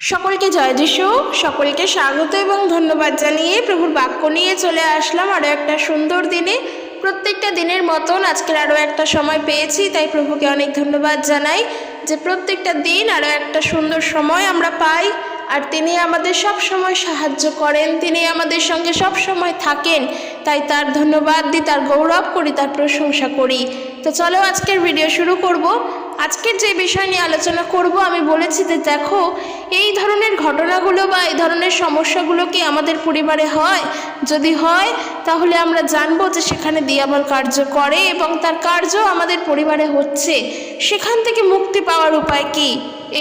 সকলকে জয় যিশু, সকলকে স্বাগত এবং ধন্যবাদ জানিয়ে প্রভুর বাক্য নিয়ে চলে আসলাম আরও একটা সুন্দর দিনে। প্রত্যেকটা দিনের মতন আজকের আরও একটা সময় পেয়েছি, তাই প্রভুকে অনেক ধন্যবাদ জানাই যে প্রত্যেকটা দিন আরও একটা সুন্দর সময় আমরা পাই। আর তিনি আমাদের সব সময় সাহায্য করেন, তিনি আমাদের সঙ্গে সব সময় থাকেন, তাই তার ধন্যবাদ দিই, তার গৌরব করি, তার প্রশংসা করি। তো চলো আজকের ভিডিও শুরু করব। আজকের যে বিষয় নিয়ে আলোচনা করব, আমি বলেছি যে দেখো, এই ধরনের ঘটনাগুলো বা এই ধরনের সমস্যাগুলো কি আমাদের পরিবারে হয়? যদি হয় তাহলে আমরা জানবো যে সেখানে দিয়াবল কার্য করে এবং তার কার্য আমাদের পরিবারে হচ্ছে। সেখান থেকে মুক্তি পাওয়ার উপায় কি,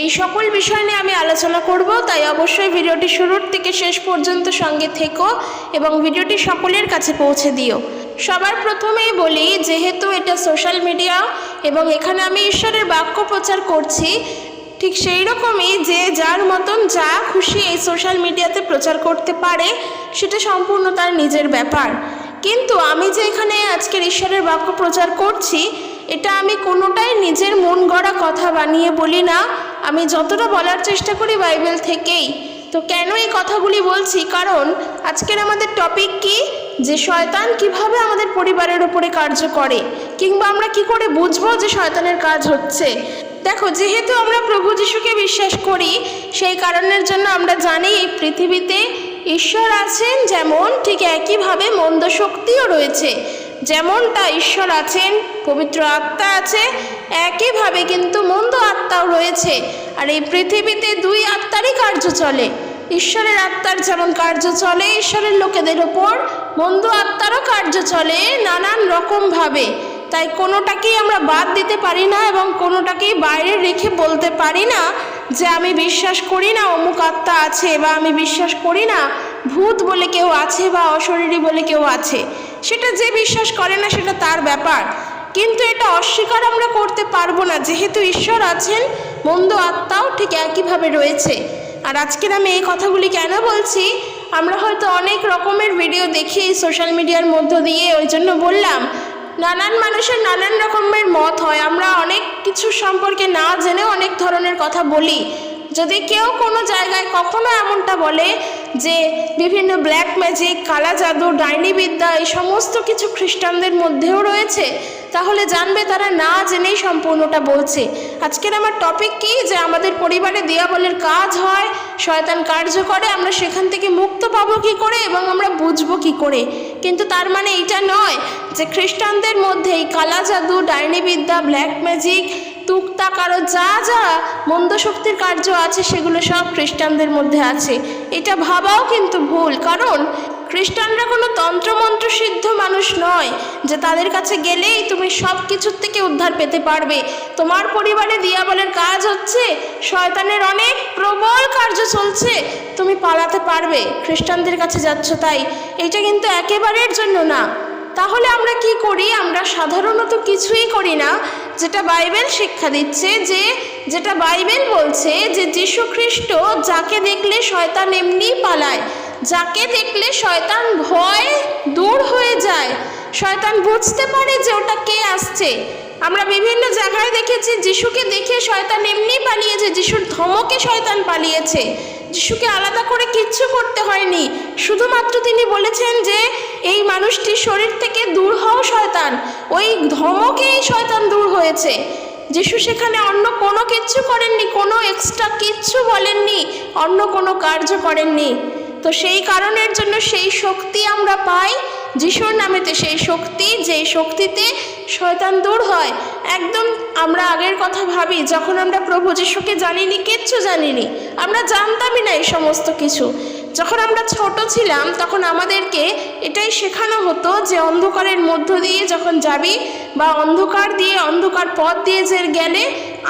এই সকল বিষয় নিয়ে আমি আলোচনা করব। তাই অবশ্যই ভিডিওটি শুরুর থেকে শেষ পর্যন্ত সঙ্গে থেকো এবং ভিডিওটি সকলের কাছে পৌঁছে দিও। সবার প্রথমেই বলি, যেহেতু এটা সোশ্যাল মিডিয়া এবং এখানে আমি ঈশ্বরের বাক্য প্রচার করছি, ঠিক সেই রকমই যে যার মতন যা খুশি এই সোশ্যাল মিডিয়াতে প্রচার করতে পারে, সেটা সম্পূর্ণ তার নিজের ব্যাপার। কিন্তু আমি যে এখানে আজকের ঈশ্বরের বাক্য প্রচার করছি, এটা আমি কোনোটাই নিজের মন গড়া কথা বানিয়ে বলি না। আমি যতটা বলার চেষ্টা করি বাইবেল থেকেই। তো কেন এই কথাগুলি বলছি? কারণ আজকের আমাদের টপিক কি, যে শয়তান কিভাবে আমাদের পরিবারের উপরে কার্য করে, কিংবা আমরা কি করে বুঝবো যে শয়তানের কাজ হচ্ছে। দেখো, যেহেতু আমরা প্রভু যিশুকে বিশ্বাস করি, সেই কারণের জন্য আমরা জানি এই পৃথিবীতে ঈশ্বর আছেন, যেমন ঠিক একইভাবে মন্দ শক্তিও রয়েছে। যেমনটা ঈশ্বর আছেন, পবিত্র আত্মা আছে, একইভাবে কিন্তু মন্দ আত্মাও রয়েছে। আর এই পৃথিবীতে দুই আত্মারই কার্য চলে। ঈশ্বরের আত্মার যেমন কার্য চলে ঈশ্বরের লোকেদের ওপর, মন্দ আত্মারও কার্য চলে নানান রকমভাবে। তাই কোনোটাকেই আমরা বাদ দিতে পারি না এবং কোনোটাকেই বাইরে রেখে বলতে পারি না যে আমি বিশ্বাস করি না অমুক আত্মা আছে, বা আমি বিশ্বাস করি না ভূত বলে কেউ আছে বা অশরীরী বলে কেউ আছে। সেটা যে বিশ্বাস করে না সেটা তার ব্যাপার, কিন্তু এটা অস্বীকার আমরা করতে পারবো না। যেহেতু ঈশ্বর আছেন, মন্দ আত্মাও ঠিক একইভাবে রয়েছে। আর আজকের আমি এই কথাগুলি কেন বলছি, আমরা হয়তো অনেক রকমের ভিডিও দেখি এই সোশ্যাল মিডিয়ার মধ্য দিয়ে, ওই জন্য বললাম। নানান মানুষের নানান রকমের মত হয়, আমরা অনেক কিছু সম্পর্কে না জেনে অনেক ধরনের কথা বলি। যদি কেউ কোনো জায়গায় কখনো এমনটা বলে যে বিভিন্ন ব্ল্যাক ম্যাজিক, কালা জাদু, ডাইনি বিদ্যা এই সমস্ত কিছু খ্রিস্টানদের মধ্যেও রয়েছে, তাহলে জানবে তারা না জেনেই সম্পূর্ণটা বলছে। আজকের আমার টপিক কি, যে আমাদের পরিবারে দিয়াবলের কাজ হয়, শয়তান কার্য করে, আমরা সেখান থেকে মুক্ত পাবো কি করে এবং আমরা বুঝবো কি করে। কিন্তু তার মানে এটা নয় যে খ্রিস্টানদের মধ্যে এই কালা জাদু, ডাইনি বিদ্যা, ব্ল্যাক ম্যাজিক, তুকতাক আরও যা যা মন্দ শক্তির কার্য আছে সেগুলো সব খ্রিস্টানদের মধ্যে আছে। এটা ভাবাও কিন্তু ভুল, কারণ খ্রিস্টানরা কোনো তন্ত্রমন্ত্র সিদ্ধ মানুষ নয় যে তাদের কাছে গেলেই তুমি সব কিছুর থেকে উদ্ধার পেতে পারবে। তোমার পরিবারে দিয়াবলের কাজ হচ্ছে, শয়তানের অনেক প্রবল কার্য চলছে, তুমি পালাতে পারবে, খ্রিস্টানদের কাছে যাচ্ছ তাই। এটা কিন্তু একেবারের জন্য না। তাহলে আমরা কি করি? আমরা সাধারণত কিছুই করি না যেটা বাইবেল শিক্ষা দিচ্ছে, যেটা বাইবেল বলছে যে যীশু খ্রিস্ট যাকে দেখলে শয়তান এমনি পালায়, যাকে দেখলে শয়তান ভয় দূর হয়ে যায়, শয়তান বুঝতে পারে যে ওটা কে আসছে। আমরা বিভিন্ন জায়গায় দেখেছি যিশুকে দেখে শয়তান এমনি পালিয়েছে, যিশুর ধমকে শয়তান পালিয়েছে। যিশুকে আলাদা করে কিচ্ছু করতে হয়নি, শুধুমাত্র তিনি বলেছেন যে এই মানুষটির শরীর থেকে দূর হও শয়তান, ওই ধমকেই শয়তান দূর হয়েছে। যিশু সেখানে অন্য কোনো কিচ্ছু করেননি, কোনো এক্সট্রা কিচ্ছু বলেননি, অন্য কোনো কার্য করেননি। তো সেই কারণের জন্য সেই শক্তি আমরা পাই যিশুর নামেতে, সেই শক্তি, যে শক্তিতে শয়তান দূর হয়। একদম আমরা আগের কথা ভাবি, যখন আমরা প্রভু যিশুকে জানিনি, কিচ্ছু জানিনি, আমরা জানতামই না এই সমস্ত কিছু। যখন আমরা ছোট ছিলাম তখন আমাদেরকে এটাই শেখানো হতো যে অন্ধকারের মধ্য দিয়ে যখন যাবি, বা অন্ধকার দিয়ে, অন্ধকার পথ দিয়ে যে গেলে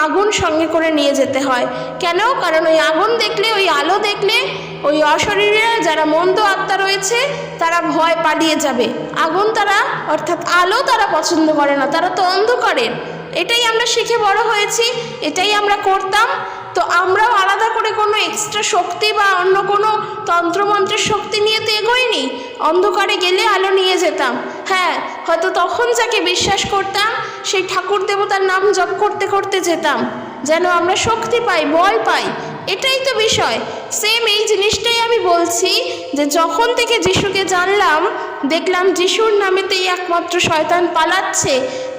আগুন সঙ্গে করে নিয়ে যেতে হয়। কেন? কারণ ওই আগুন দেখলে, ওই আলো দেখলে ওই অশরীরীরা, যারা মন্দ আত্মা রয়েছে, তারা ভয় পালিয়ে যাবে। আগুন তারা, অর্থাৎ আলো তারা পছন্দ করে না, তারা তো অন্ধকারের। এটাই আমরা শিখে বড় হয়েছি, এটাই আমরা করতাম। তো আমরাও আলাদা করে কোনো এক্সট্রা শক্তি বা অন্য কোনো তন্ত্রমন্ত্রের শক্তি নিয়ে তো এগোইনি। অন্ধকারে গেলে আলো নিয়ে যেতাম। হ্যাঁ, হয়তো তখন যাকে বিশ্বাস করতাম সেই ঠাকুর দেবতার নাম জপ করতে করতে যেতাম, যেন আমরা শক্তি পাই, বল পাই। এটাই তো বিষয়। সেম এই জিনিসটাই আমি বলছি যে যখন থেকে যিশুকে জানলাম, দেখলাম যিশুর নামেতেই একমাত্র শয়তান পালাচ্ছে,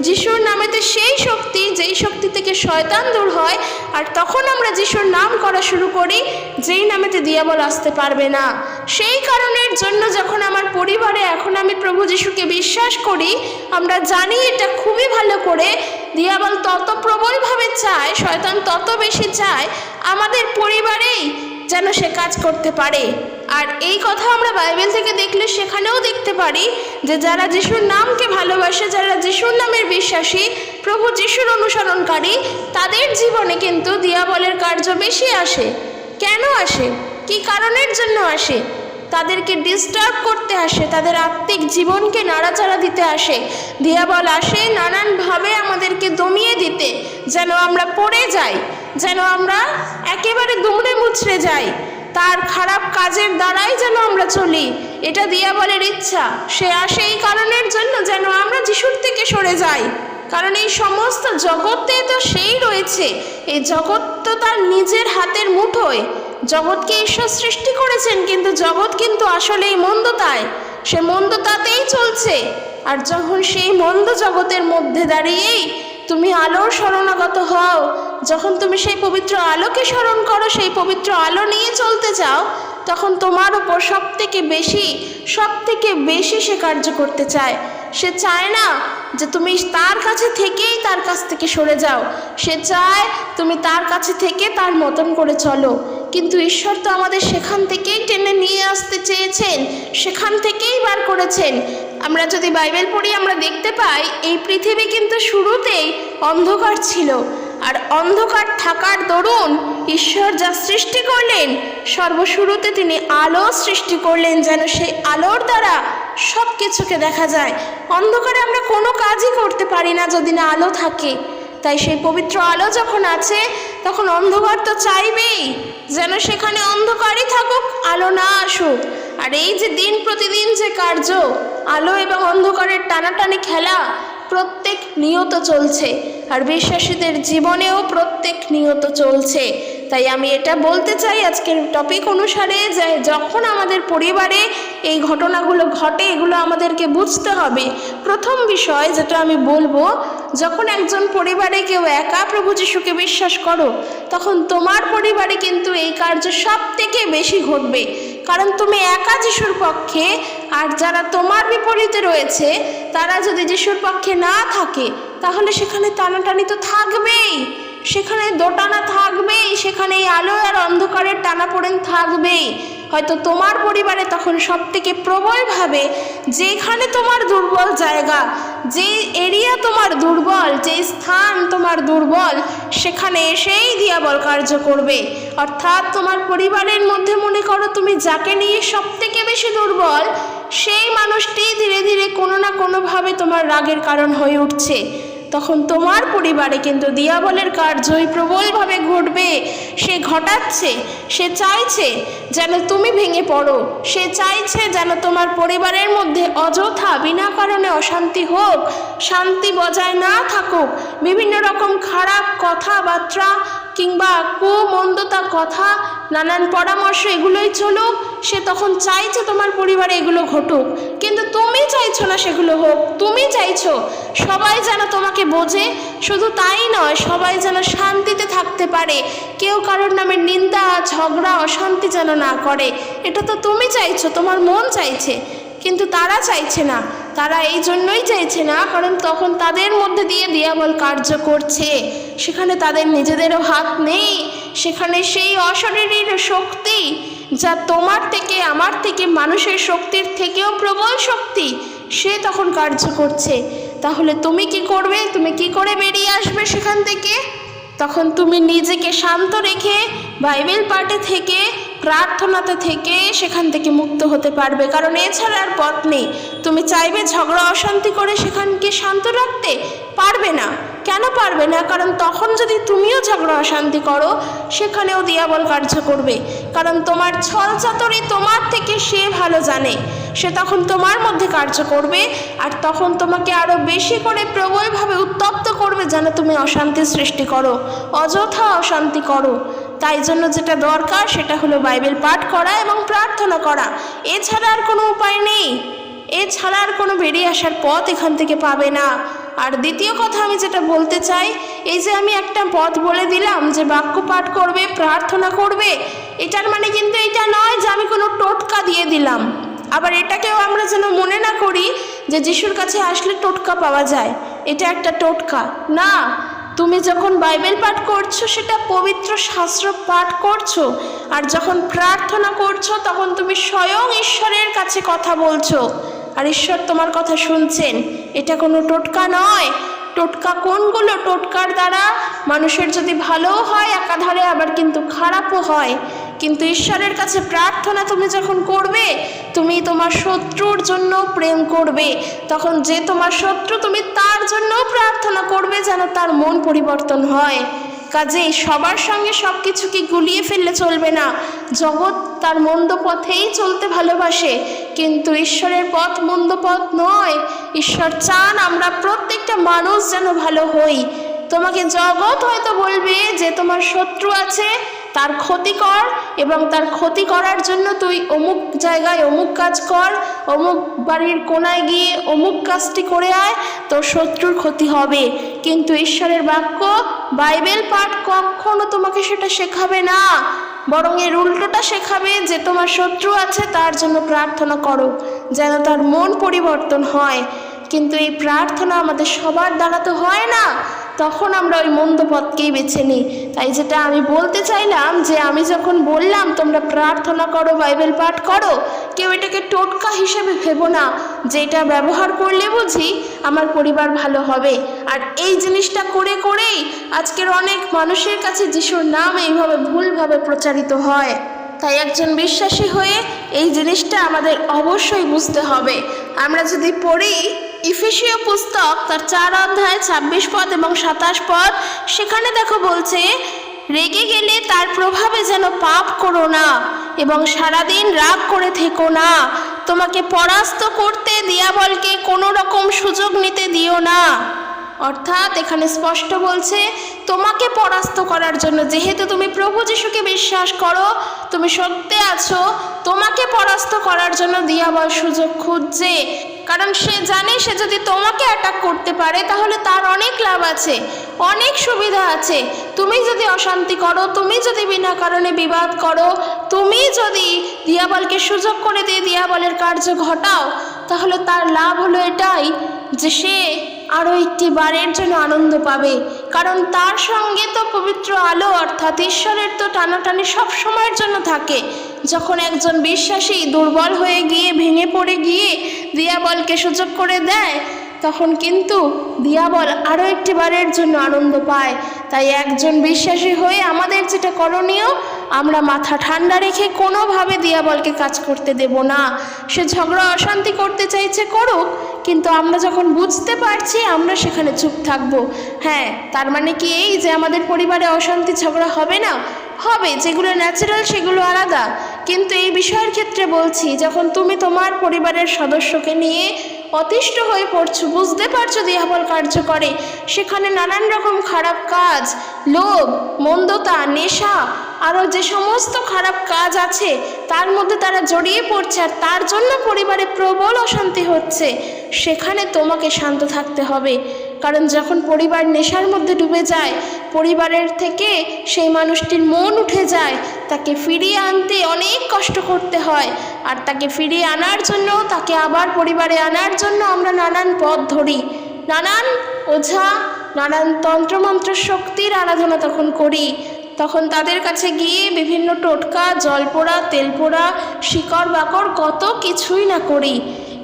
যিশুর নামেতে সেই শক্তি যেই শক্তি থেকে শয়তান দূর হয়। আর তখন আমরা যিশুর নাম করা শুরু করি, যেই নামেতে দিয়াবল আসতে পারবে না। সেই কারণের জন্য যখন আমার পরিবারে এখন আমি প্রভু যিশুকে বিশ্বাস করি, আমরা জানি এটা খুবই ভালো করে, দিয়াবল তত প্রবলভাবে চায়, শয়তান তত বেশি চায় আমাদের পরিবারেই যেন সে কাজ করতে পারে। আর এই কথা আমরা বাইবেল থেকে দেখলে সেখানেও দেখতে পারি যে যারা যিশুর নামকে ভালোবাসে, যারা যিশুর নামের বিশ্বাসী, প্রভু যিশুর অনুসরণকারী, তাদের জীবনে কিন্তু দিয়াবলের কার্য বেশি আসে। কেন আসে? কি কারণের জন্য আসে? তাদেরকে ডিস্টার্ব করতে আসে, তাদের আত্মিক জীবনকে নাড়াচাড়া দিতে আসে। দিয়াবল আসে নানানভাবে আমাদেরকে দমিয়ে দিতে, যেন আমরা পড়ে যাই, যেন আমরা একেবারে দুমড়ে মুচড়ে যাই, তার খারাপ কাজের দ্বারাই যেন আমরা চলি। এটা দিয়াবলের ইচ্ছা। সে আসে এই কারণের জন্য যেন আমরা যিশুর থেকে সরে যাই। কারণ এই সমস্ত জগতে তো সেই রয়েছে, এই জগৎ তো তার নিজের হাতের মুঠোয়। জগৎকে ঈশ্বর সৃষ্টি করেছেন, কিন্তু জগৎ কিন্তু আসলেই মন্দতায়, সে মন্দতাতেই চলছে। আর যখন সেই মন্দ জগতের মধ্যে দাঁড়িয়েই তুমি আলোর শরণাগত হও, যখন তুমি সেই পবিত্র আলোকে স্মরণ করো, সেই পবিত্র আলো নিয়ে চলতে চাও, তখন তোমার উপর সব থেকে বেশি সে কার্য করতে চায়। সে চায় না যে তুমি তার কাছে থেকেই তার কাছ থেকে সরে যাও, সে চায় তুমি তার কাছে থেকে তার মতন করে চলো। কিন্তু ঈশ্বর তো আমাদের সেখান থেকেই টেনে নিয়ে আসতে চেয়েছেন, সেখান থেকেই বার করেছেন। আমরা যদি বাইবেল পড়ি আমরা দেখতে পাই এই পৃথিবী কিন্তু শুরুতেই অন্ধকার ছিল, আর অন্ধকার থাকার দরুন ঈশ্বর যা সৃষ্টি করলেন, সর্বশুরুতে তিনি আলো সৃষ্টি করলেন, যেন সেই আলোর দ্বারা সব কিছুকে দেখা যায়। অন্ধকারে আমরা কোনো কাজই করতে পারি না যদি না আলো থাকে। তাই সেই পবিত্র আলো যখন আছে, তখন অন্ধকার তো চাইবেই যেন সেখানে অন্ধকারই থাকুক, আলো না আসুক। আর এই যে দিন প্রতিদিন যে কার্য, আলো এবং অন্ধকারের টানাটানি খেলা প্রত্যেক নিয়ত চলছে, আর বিশ্বাসীদের জীবনেও প্রত্যেক নিয়ত চলছে। তাই আমি এটা বলতে চাই আজকের টপিক অনুসারে যে যখন আমাদের পরিবারে এই ঘটনাগুলো ঘটে, এগুলো আমাদেরকে বুঝতে হবে। প্রথম বিষয় যেটা আমি বলবো, যখন একজন পরিবারে কেউ একা প্রভু যিশুকে বিশ্বাস করো, তখন তোমার পরিবারে কিন্তু এই কার্য সব থেকে বেশি ঘটবে। কারণ তুমি একা যিশুর পক্ষে, আর যারা তোমার বিপরীতে রয়েছে তারা যদি যিশুর পক্ষে না থাকে, তাহলে সেখানে টানাটানি তো থাকবেই, সেখানে দোটানা থাকবেই, সেখানে আলো আর অন্ধকারের টানাপোড়েন থাকবেই। হয়তো তোমার পরিবারে তখন সব থেকে প্রবলভাবে যেখানে তোমার দুর্বল জায়গা, যে এরিয়া তোমার দুর্বল, যে স্থান তোমার দুর্বল, সেখানে এসেই দিয়াবল কার্য করবে। অর্থাৎ তোমার পরিবারের মধ্যে মনে করো তুমি যাকে নিয়ে সব থেকে বেশি দুর্বল, সেই মানুষটি ধীরে ধীরে কোনো না কোনোভাবে তোমার রাগের কারণ হয়ে উঠছে, তখন তোমার পরিবারে কিন্তু দিয়াবলের কার্যই প্রবলভাবে ঘটবে। সে ঘটাচ্ছে, সে চাইছে যেন তুমি ভেঙে পড়ো, সে চাইছে যেন তোমার পরিবারের মধ্যে অযথা বিনা কারণে অশান্তি হোক, শান্তি বজায় না থাকুক, বিভিন্ন রকম খারাপ কথাবার্তা কিংবা কুমন্দতা কথা, নানান পরামর্শ এগুলোই চলুক। সে তখন চাইছে তোমার পরিবারে এগুলো ঘটুক, কিন্তু তুমি চাইছো না সেগুলো হোক। তুমি চাইছো সবাই যেন তোমাকে বোঝে, শুধু তাই নয়, সবাই যেন শান্তিতে থাকতে পারে, কেউ কারোর নামে নিন্দা, ঝগড়া, অশান্তি যেন না করে। এটা তো তুমি চাইছো, তোমার মন চাইছে, কিন্তু তারা চাইছে না। তারা এই জন্যই চাইছে না কারণ তখন তাদের মধ্যে দিয়ে দিয়াবল কার্য করছে, সেখানে তাদের নিজেদেরও হাত নেই, সেখানে সেই অশরীরী শক্তি যা তোমার থেকে, আমার থেকে, মানুষের শক্তির থেকেও প্রবল শক্তি, সে তখন কার্য করছে। তাহলে তুমি কি করবে? তুমি কি করে বেরিয়ে আসবে সেখান থেকে? তখন তুমি নিজেকে শান্ত রেখে বাইবেল পাঠে থেকে, প্রার্থনাতে থেকে সেখান থেকে মুক্ত হতে পারবে, কারণ এছাড়া আর পথ নেই। তুমি চাইবে ঝগড়া অশান্তি করে সেখানকে শান্ত রাখতে, পারবে না। কেন পারবে না? কারণ তখন যদি তুমিও ঝগড়া অশান্তি করো, সেখানেও দিয়াবল কার্য করবে। কারণ তোমার ছল চাতুরি তোমার থেকে সে ভালো জানে, সে তখন তোমার মধ্যে কার্য করবে, আর তখন তোমাকে আরও বেশি করে প্রবলভাবে উত্তপ্ত করবে যেন তুমি অশান্তি সৃষ্টি করো, অযথা অশান্তি করো। তাই জন্য যেটা দরকার সেটা হলো বাইবেল পাঠ করা এবং প্রার্থনা করা। এছাড়া আর কোনো উপায় নেই, এছাড়া আর কোনো বেরিয়ে আসার পথ এখান থেকে পাবে না। আর দ্বিতীয় কথা আমি যেটা বলতে চাই, এই যে আমি একটা পথ বলে দিলাম যে বাক্য পাঠ করবে, প্রার্থনা করবে, এটার মানে কিন্তু এটা নয় যে আমি কোনো টোটকা দিয়ে দিলাম। আবার এটাকেও আমরা যেন মনে না করি যে যিশুর কাছে আসলে টোটকা পাওয়া যায়, এটা একটা টোটকা না। তুমি যখন বাইবেল পাঠ করছো সেটা পবিত্র শাস্ত্র পাঠ করছো, আর যখন প্রার্থনা করছো তখন তুমি স্বয়ং ঈশ্বরের কাছে কথা বলছো আর ঈশ্বর তোমার কথা শুনছেন। এটা কোনো টোটকা নয়। টোটকা কোনগুলো? টোটকার দ্বারা মানুষের যদি ভালোও হয় একাধারে আবার কিন্তু খারাপও হয়। কিন্তু ঈশ্বরের কাছে প্রার্থনা তুমি যখন করবে, তুমি তোমার শত্রুর জন্য প্রেম করবে, তখন যে তোমার শত্রু তুমি তার জন্য প্রার্থনা করবে যেন তার মন পরিবর্তন হয়। কাজেই সবার সঙ্গে সব কিছুকে গুলিয়ে ফেললে চলবে না। জগৎ তার মন্দ পথেই চলতে ভালোবাসে, কিন্তু ঈশ্বরের পথ মন্দ পথ নয়। ঈশ্বর চান আমরা প্রত্যেকটা মানুষ যেন ভালো হই। তোমাকে জগৎ হয়তো বলবে যে তোমার শত্রু আছে, তার ক্ষতি কর, এবং তার ক্ষতি করার জন্য তুই অমুক জায়গায় অমুক কাজ কর, অমুক বাড়ির কোনায় গিয়ে অমুক কাজটি করে আয়, তোর শত্রুর ক্ষতি হবে। কিন্তু ঈশ্বরের বাক্য বাইবেল পাঠ কখনো তোমাকে সেটা শেখাবে না, বরং এর উল্টোটা শেখাবে যে তোমার শত্রু আছে তার জন্য প্রার্থনা করো যেন তার মন পরিবর্তন হয়। কিন্তু এই প্রার্থনা আমাদের সবার দ্বারা তো হয় না, তখন আমরা ওই মন্দ পথকেই বেছে নিই। তাই যেটা আমি বলতে চাইলাম যে আমি যখন বললাম তোমরা প্রার্থনা করো, বাইবেল পাঠ করো, কেউ এটাকে টোটকা হিসেবে ভেবো না যে এটা ব্যবহার করলে বুঝি আমার পরিবার ভালো হবে। আর এই জিনিসটা করে করেই আজকের অনেক মানুষের কাছে যিশুর নাম এইভাবে ভুলভাবে প্রচারিত হয়। তাই একজন বিশ্বাসী হয়ে এই জিনিসটা আমাদের অবশ্যই বুঝতে হবে। আমরা যদি পড়ি ইফেসীয় পুস্তক তার 4 অধ্যায় 26 পদ এবং 27 পদ, সেখানে দেখো বলছে, রেগে গেলে তার প্রভাবে যেন পাপ করো না এবং সারাদিন রাগ করে থেকো না। তোমাকে পরাস্ত করতে দিয়াবলকে কোনো রকম সুযোগ নিতে দিও না। অর্থাৎ এখানে স্পষ্ট বলছে তোমাকে পরাস্ত করার জন্য, যেহেতু তুমি প্রভু যিশুকে বিশ্বাস করো, তুমি সত্যে আছো, তোমাকে পরাস্ত করার জন্য দিয়াবল সুযোগ খুঁজছে। কারণ সে জানে সে যদি তোমাকে অ্যাটাক করতে পারে তাহলে তার অনেক লাভ আছে, অনেক সুবিধা আছে। তুমি যদি অশান্তি করো, তুমি যদি বিনা কারণে বিবাদ করো, তুমি যদি দিয়াবলকে সুযোগ করে দিয়ে দিয়াবলের কার্য ঘটাও, তাহলে তার লাভ হলো এটাই যে সে আরও একটি বারের জন্য আনন্দ পাবে। কারণ তার সঙ্গে তো পবিত্র আলো অর্থাৎ ঈশ্বরের তো টানাটানি সব সময়ের জন্য থাকে। যখন একজন বিশ্বাসী দুর্বল হয়ে গিয়ে ভেঙে পড়ে গিয়ে দিয়াবলকে সুযোগ করে দেয়, তখন কিন্তু দিয়াবল আরও একটি বারের জন্য আনন্দ পায়। তাই একজন বিশ্বাসী হয়ে আমাদের যেটা করণীয়, আমরা মাথা ঠান্ডা রেখে কোনোভাবে দিয়াবলকে কাজ করতে দেব না। সে ঝগড়া অশান্তি করতে চাইছে করুক, কিন্তু আমরা যখন বুঝতে পারছি আমরা সেখানে চুপ থাকবো। হ্যাঁ, তার মানে কি এই যে আমাদের পরিবারে অশান্তি ঝগড়া হবে না? হবে, যেগুলো ন্যাচারাল সেগুলো আলাদা। কিন্তু এই বিষয়ের ক্ষেত্রে বলছি, যখন তুমি তোমার পরিবারের সদস্যকে নিয়ে অতিষ্ঠ হয়ে পড়ছো, বুঝতে পারছো দিয়াবল কার্য করে, সেখানে নানান রকম খারাপ কাজ, লোভ, মন্দতা, নেশা, আরও যে সমস্ত খারাপ কাজ আছে তার মধ্যে তারা জড়িয়ে পড়ছে, আর তার জন্য পরিবারে প্রবল অশান্তি হচ্ছে, সেখানে তোমাকে শান্ত থাকতে হবে। কারণ যখন পরিবার নেশার মধ্যে ডুবে যায়, পরিবারের থেকে সেই মানুষটির মন উঠে যায়, তাকে ফিরিয়ে আনতে অনেক কষ্ট করতে হয়। আর তাকে ফিরিয়ে আনার জন্য, তাকে আবার পরিবারে আনার জন্য আমরা নানান পথ ধরি, নানান ওঝা, নানান তন্ত্রমন্ত্র শক্তির আরাধনা তখন করি। তখন তাদের কাছে গিয়ে বিভিন্ন টোটকা, জল পোড়া, তেল পোড়া, শিকড় বাকড় কত কিছুই না করি,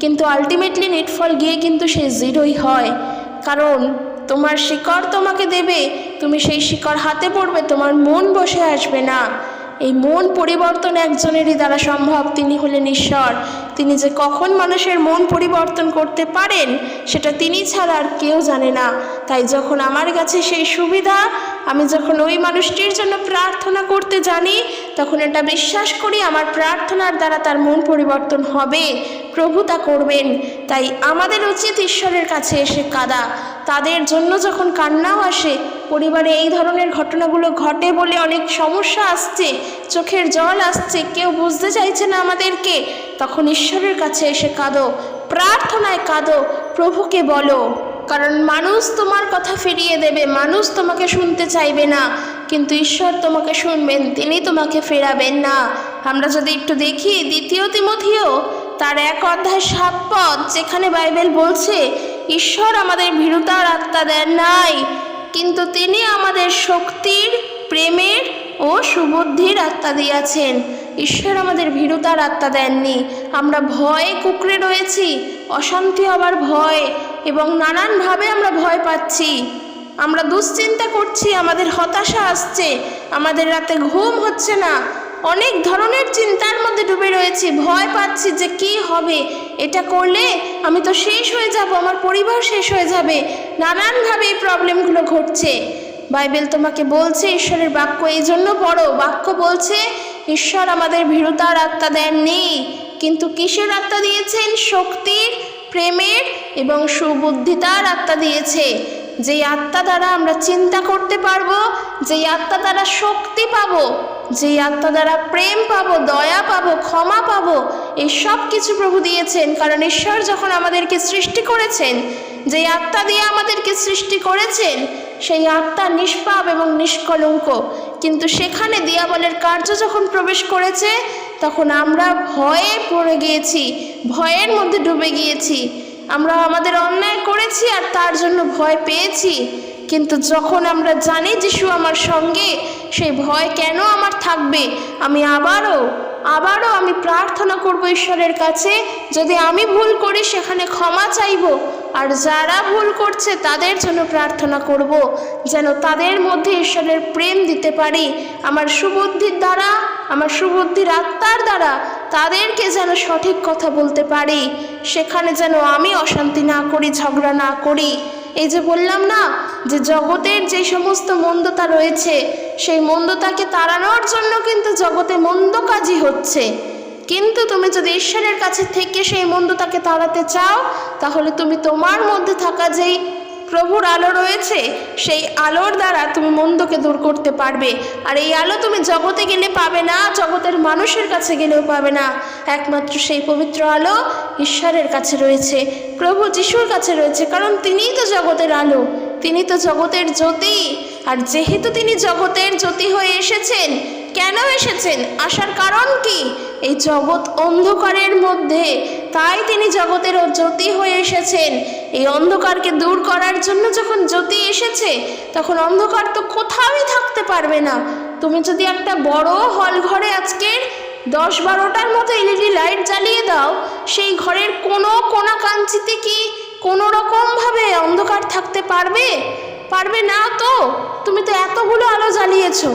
কিন্তু আলটিমেটলি নিটফল গিয়ে কিন্তু সে জিরোই হয়। কারণ তোমার শিকড় তোমাকে দেবে, তুমি সেই শিকড় হাতে পড়বে, তোমার মন বসে আসবে না। এই মন পরিবর্তন একজনেরই দ্বারা সম্ভব, তিনি হলেন ঈশ্বর। তিনি যে কখন মানুষের মন পরিবর্তন করতে পারেন সেটা তিনি ছাড়া আর কেউ জানে না। তাই যখন আমার কাছে সেই সুবিধা, আমি যখন ওই মানুষটির জন্য প্রার্থনা করতে জানি, তখন এটা বিশ্বাস করি আমার প্রার্থনার দ্বারা তার মন পরিবর্তন হবে, প্রভু তা করবেন। তাই আমাদের উচিত ঈশ্বরের কাছে এসে কাঁদা। তাদের জন্য যখন কান্নাও আসে পরিবারে এই ধরনের ঘটনাগুলো ঘটে বলে অনেক সমস্যা আসছে, চোখের জল আসছে, কেউ বুঝতে চাইছে না আমাদেরকে, তখন ঈশ্বরের কাছে এসে কাঁদো, প্রার্থনায় কাঁদো, প্রভুকে বলো। কারণ মানুষ তোমার কথা ফিরিয়ে দেবে, মানুষ তোমাকে শুনতে চাইবে না, কিন্তু ঈশ্বর তোমাকে শুনবেন, তিনি তোমাকে ফেরাবেন না। আমরা যদি একটু দেখি 2 তিমথিও তার 1:7 যেখানে বাইবেল বলছে ঈশ্বর আমাদের ভীরুতার আত্মা দেন নাই, কিন্তু তিনি আমাদের শক্তির, প্রেমের ও সুবুদ্ধির আত্মা দিয়েছেন। ঈশ্বর আমাদের ভীরুতার আত্মা দেননি। আমরা ভয়ে কুঁকড়ে রয়েছি, অশান্তি হবার ভয়, এবং নানানভাবে আমরা ভয় পাচ্ছি, আমরা দুশ্চিন্তা করছি, আমাদের হতাশা আসছে, আমাদের রাতে ঘুম হচ্ছে না, অনেক ধরনের চিন্তার মধ্যে ডুবে রয়েছি, ভয় পাচ্ছি যে কি হবে, এটা করলে আমি তো শেষ হয়ে যাব, আমার পরিবার শেষ হয়ে যাবে, নানানভাবে এই প্রবলেমগুলো ঘটছে। বাইবেল তোমাকে বলছে, ঈশ্বরের বাক্য এই জন্য পড়ো, বাক্য বলছে ঈশ্বর আমাদের ভীরুতার আত্মা দেননি, কিন্তু কিসের আত্মা দিয়েছেন? শক্তির, প্রেমের এবং সুবুদ্ধিতার আত্মা দিয়েছে। যেই আত্মা দ্বারা আমরা চিন্তা করতে পারবো, যেই আত্মা দ্বারা শক্তি পাবো, যেই আত্মা দ্বারা প্রেম পাবো, দয়া পাবো, ক্ষমা পাবো, এই সব কিছু প্রভু দিয়েছেন। কারণ ঈশ্বর যখন আমাদেরকে সৃষ্টি করেছেন, যেই আত্মা দিয়ে আমাদেরকে সৃষ্টি করেছেন, সেই আত্মা নিষ্পাপ এবং নিষ্কলঙ্ক, কিন্তু সেখানে দিয়াবলের কার্য যখন প্রবেশ করেছে, তখন আমরা ভয়ে পড়ে গিয়েছি, ভয়ের মধ্যে ডুবে গিয়েছি। আমরা আমাদের অন্যায় করেছি আর তার জন্য ভয় পেয়েছি, কিন্তু যখন আমরা জানি যিশু আমার সঙ্গে, সেই ভয় কেন আমার থাকবে? আমি আবারও আমি প্রার্থনা করব ঈশ্বরের কাছে, যদি আমি ভুল করি সেখানে ক্ষমা চাইব, আর যারা ভুল করছে তাদের জন্য প্রার্থনা করব, যেন তাদের মধ্যে ঈশ্বরের প্রেম দিতে পারি, আমার সুবুদ্ধির দ্বারা, আমার সুবুদ্ধির আত্মার দ্বারা তাদেরকে যেন সঠিক কথা বলতে পারি, সেখানে যেন আমি অশান্তি না করি, ঝগড়া না করি। এই যে বললাম না, যে জগতের যে সমস্ত মন্দতা রয়েছে, সেই মন্দতাকে তাড়ানোর জন্য কিন্তু জগতে মন্দ কাজই হচ্ছে, কিন্তু তুমি যদি ঈশ্বরের কাছে থেকে সেই মন্দতাকে তাড়াতে চাও, তাহলে তুমি তোমার মধ্যে থাকা যেই প্রভুর আলো রয়েছে, সেই আলোর দ্বারা তুমি মন্দকে দূর করতে পারবে। আর এই আলো তুমি জগতে গেলে পাবে না, জগতের মানুষের কাছে গেলেও পাবে না, একমাত্র সেই পবিত্র আলো ঈশ্বরের কাছে রয়েছে, প্রভু যিশুর কাছে রয়েছে, কারণ তিনিই তো জগতের আলো, তিনি তো জগতের জ্যোতি। আর যেহেতু তিনি জগতের জ্যোতি হয়ে এসেছেন, কেন এসেছেন, আসার কারণ কি? এই জগৎ অন্ধকারের মধ্যে, তাই তিনি জগতের জ্যোতি হয়ে এসেছেন। এই অন্ধকারকে দূর করার জন্য যখন জ্যোতি এসেছে, তখন অন্ধকার তো কোথাওই থাকতে পারবে না। তুমি যদি একটা বড় হল ঘরে আজকের 10-12টার মতো এলইডি লাইট জ্বালিয়ে দাও, সেই ঘরের কোনো কোনা কাঞ্চিতে কি কোনো রকমভাবে অন্ধকার থাকতে পারবে? পারবে না তো। তুমি তো এতগুলো আলো জ্বালিয়েছো,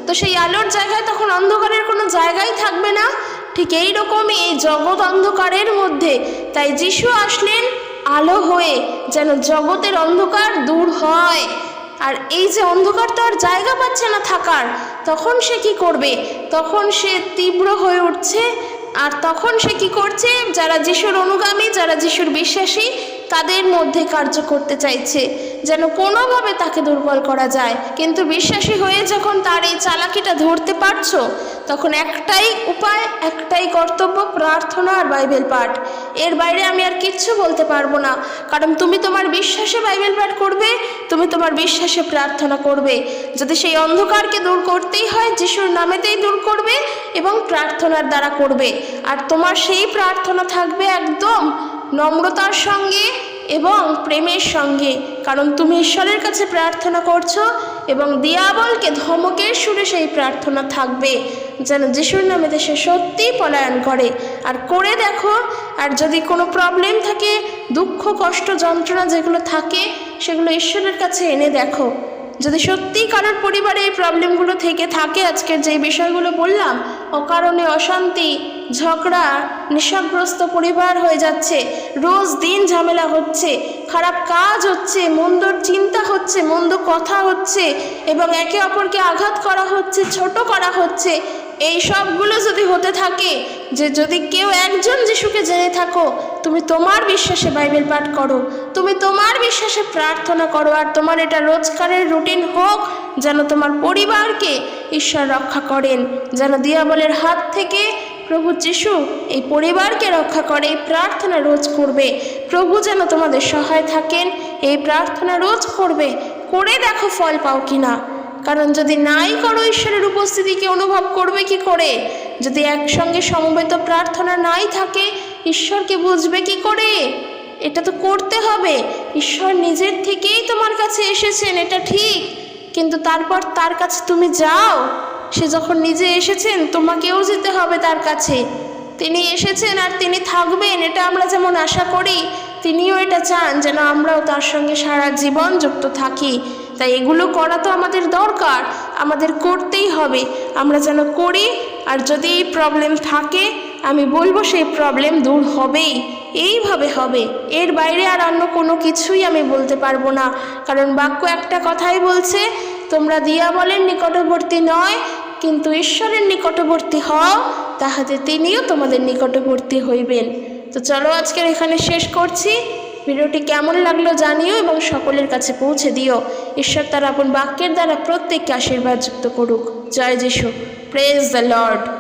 তো সেই আলোর জায়গায় তখন অন্ধকারের কোনো জায়গাই থাকবে না। ঠিক এই রকমই এই জগৎ অন্ধকারের মধ্যে, তাই যিশু আসলেন আলো হয়ে, যেন জগতের অন্ধকার দূর হয়। আর এই যে অন্ধকার তো আর জায়গা পাচ্ছে না থাকার, তখন সে কি করবে? তখন সে তীব্র হয়ে উঠছে, আর তখন সে কি করছে? যারা যিশুর অনুগামী, যারা যিশুর বিশ্বাসী, তাদের মধ্যে কার্য করতে চাইছে, যেন কোনোভাবে তাকে দুর্বল করা যায়। কিন্তু বিশ্বাসী হয়ে যখন তার এই চালাকিটা ধরতে পারছো, তখন একটাই উপায়, একটাই কর্তব্য, প্রার্থনা আর বাইবেল পাঠ। এর বাইরে আমি আর কিচ্ছু বলতে পারবো না, কারণ তুমি তোমার বিশ্বাসে বাইবেল পাঠ করবে, তুমি তোমার বিশ্বাসে প্রার্থনা করবে। যদি সেই অন্ধকারকে দূর করতেই হয়, যিশুর নামেতেই দূর করবে এবং প্রার্থনার দ্বারা করবে। আর তোমার সেই প্রার্থনা থাকবে একদম নম্রতার সঙ্গে এবং প্রেমের সঙ্গে, কারণ তুমি ঈশ্বরের কাছে প্রার্থনা করছো, এবং দিয়াবলকে ধমকের সুরে সেই প্রার্থনা থাকবে, যেন যিশুর নামেতে সে সত্যিই পলায়ন করে। আর করে দেখো, আর যদি কোনো প্রবলেম থাকে, দুঃখ, কষ্ট, যন্ত্রণা যেগুলো থাকে, সেগুলো ঈশ্বরের কাছে এনে দেখো। যদি সত্যিই কারোর পরিবারে এই প্রবলেমগুলো থেকে থাকে, আজকের যে বিষয়গুলো বললাম, অকারণে অশান্তি, ঝগড়া, নেশাগ্রস্ত পরিবার হয়ে যাচ্ছে, রোজ দিন ঝামেলা হচ্ছে, খারাপ কাজ হচ্ছে, মন্দ চিন্তা হচ্ছে, মন্দ কথা হচ্ছে, এবং একে অপরকে আঘাত করা হচ্ছে, ছোট করা হচ্ছে, এই সবগুলো যদি হতে থাকে, যে যদি কেউ একজন যিশুকে জেনে থাকো, তুমি তোমার বিশ্বাসে বাইবেল পাঠ করো, তুমি তোমার বিশ্বাসে প্রার্থনা করো, আর তোমার এটা রোজকারের রুটিন হোক, যেন তোমার পরিবারকে ঈশ্বর রক্ষা করেন, যেন দিয়াবলের হাত থেকে প্রভু যিশু এই পরিবারকে রক্ষা করে। এই প্রার্থনা রোজ করবে, প্রভু যেন তোমাদের সহায় থাকেন। এই প্রার্থনা রোজ করবে, করে দেখো ফল পাও কিনা। কারণ যদি নাই করো, ঈশ্বরের উপস্থিতিকে অনুভব করবে কি করে? যদি একসঙ্গে সমবেত প্রার্থনা নাই থাকে, ঈশ্বরকে বুঝবে কি করে? এটা তো করতে হবে। ঈশ্বর নিজের থেকেই তোমার কাছে এসেছেন, এটা ঠিক, কিন্তু তারপর তার কাছে তুমি যাও। সে যখন নিজে এসেছেন, তোমাকেও যেতে হবে তার কাছে। তিনি এসেছেন আর তিনি থাকবেন, এটা আমরা যেমন আশা করি, তিনিও এটা চান যেন আমরাও তার সঙ্গে সারা জীবন যুক্ত থাকি। তাই এগুলো করা তো আমাদের দরকার, আমাদের করতেই হবে। আমরা যেন করি, আর যদি এই প্রবলেম থাকে, আমি বলবো সেই প্রবলেম দূর হবেই, এইভাবে হবে। এর বাইরে আর অন্য কোনো কিছুই আমি বলতে পারবো না। কারণ বাক্য একটা কথাই বলছে, তোমরা দিয়াবলের নিকটবর্তী নয়, কিন্তু ঈশ্বরের নিকটবর্তী হও, তাহাতে তিনিও তোমাদের নিকটবর্তী হইবেন। তো চলো আজকের এখানে শেষ করছি। ভিডিওটি কেমন লাগলো জানিও এবং সকলের কাছে পৌঁছে দিও। ঈশ্বর তার আপন বাক্যের দ্বারা প্রত্যেককে আশীর্বাদ যুক্ত করুক। জয় যিশু। Praise the Lord.